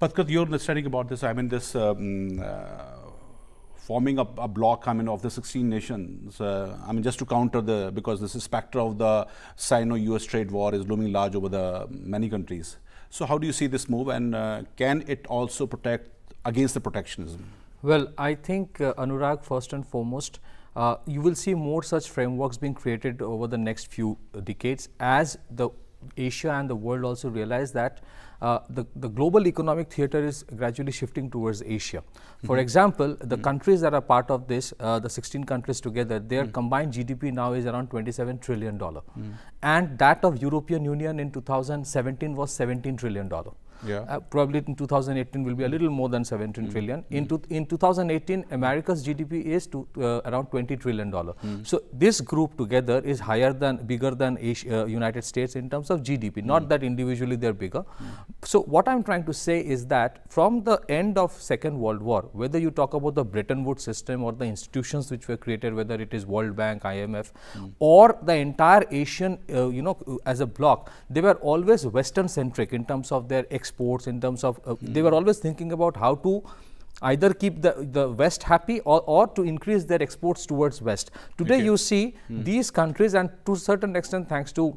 Pathikrit, your understanding about this, I mean, this forming a bloc, I mean, of the 16 nations, I mean, just to counter because this specter of the Sino-US trade war is looming large over the many countries. So how do you see this move, and can it also protect against the protectionism? Well, I think, Anurag, first and foremost, you will see more such frameworks being created over the next few decades as the Asia and the world also realize that the global economic theater is gradually shifting towards Asia. For example, the countries that are part of this, the 16 countries together, their combined GDP now is around $27 trillion. And that of European Union in 2017 was $17 trillion. Yeah. Probably in 2018 will be a little more than 17 trillion. In 2018, America's GDP is around $20 trillion. So this group together is bigger than Asia, United States in terms of GDP. Not that individually they are bigger. So what I am trying to say is that from the end of Second World War, whether you talk about the Bretton Woods system or the institutions which were created, whether it is World Bank, IMF, or the entire Asian, as a bloc, they were always Western centric in terms of their exports, in terms of they were always thinking about how to either keep the West happy or to increase their exports towards West. Today you see these countries, and to a certain extent thanks to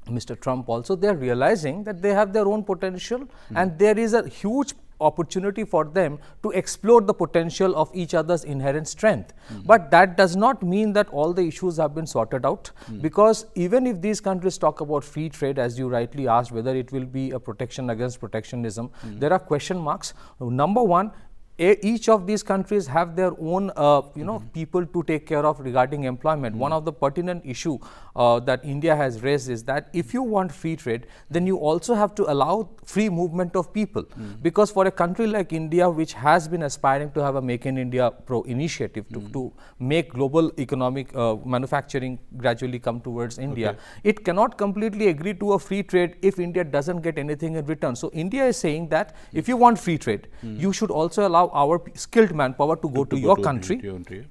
Mr. Trump also, they are realizing that they have their own potential and there is a huge opportunity for them to explore the potential of each other's inherent strength. But that does not mean that all the issues have been sorted out, because even if these countries talk about free trade, as you rightly asked, whether it will be a protection against protectionism, there are question marks. Number one, each of these countries have their own people to take care of regarding employment. One of the pertinent issue that India has raised is that if you want free trade, then you also have to allow free movement of people, because for a country like India, which has been aspiring to have a Make in India initiative to make global economic manufacturing gradually come towards India, it cannot completely agree to a free trade if India doesn't get anything in return. So India is saying that if you want free trade, you should also allow our skilled manpower to go to your country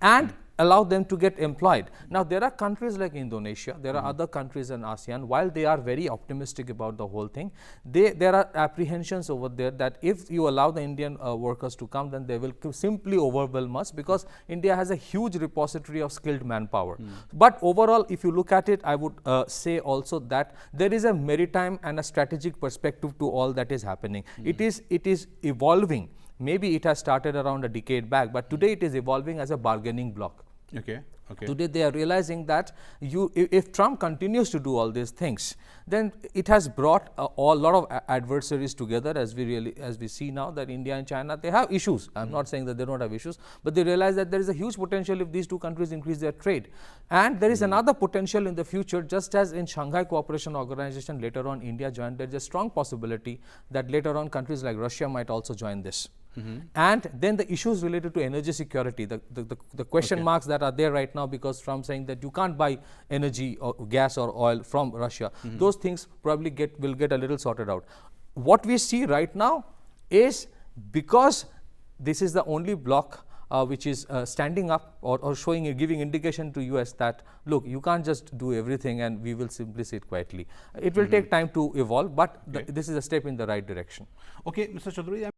and allow them to get employed. Now, there are countries like Indonesia, there are other countries in ASEAN, while they are very optimistic about the whole thing, there are apprehensions over there that if you allow the Indian workers to come, then they will simply overwhelm us, because India has a huge repository of skilled manpower. But overall, if you look at it, I would say also that there is a maritime and a strategic perspective to all that is happening. It is evolving. Maybe it has started around a decade back, but today it is evolving as a bargaining bloc. Today they are realizing that if Trump continues to do all these things, then it has brought a lot of adversaries together, as we see now that India and China, they have issues. I am not saying that they don't have issues, but they realize that there is a huge potential if these two countries increase their trade. And there is another potential in the future, just as in Shanghai Cooperation Organization later on India joined, there is a strong possibility that later on countries like Russia might also join this. And then the issues related to energy security, the question marks that are there right now, because Trump saying that you can't buy energy or gas or oil from Russia, those things probably will get a little sorted out. What we see right now is, because this is the only bloc which is standing up or giving indication to US that, look, you can't just do everything and we will simply sit quietly. It will take time to evolve, but this is a step in the right direction. Okay, Mr. Chaudhary.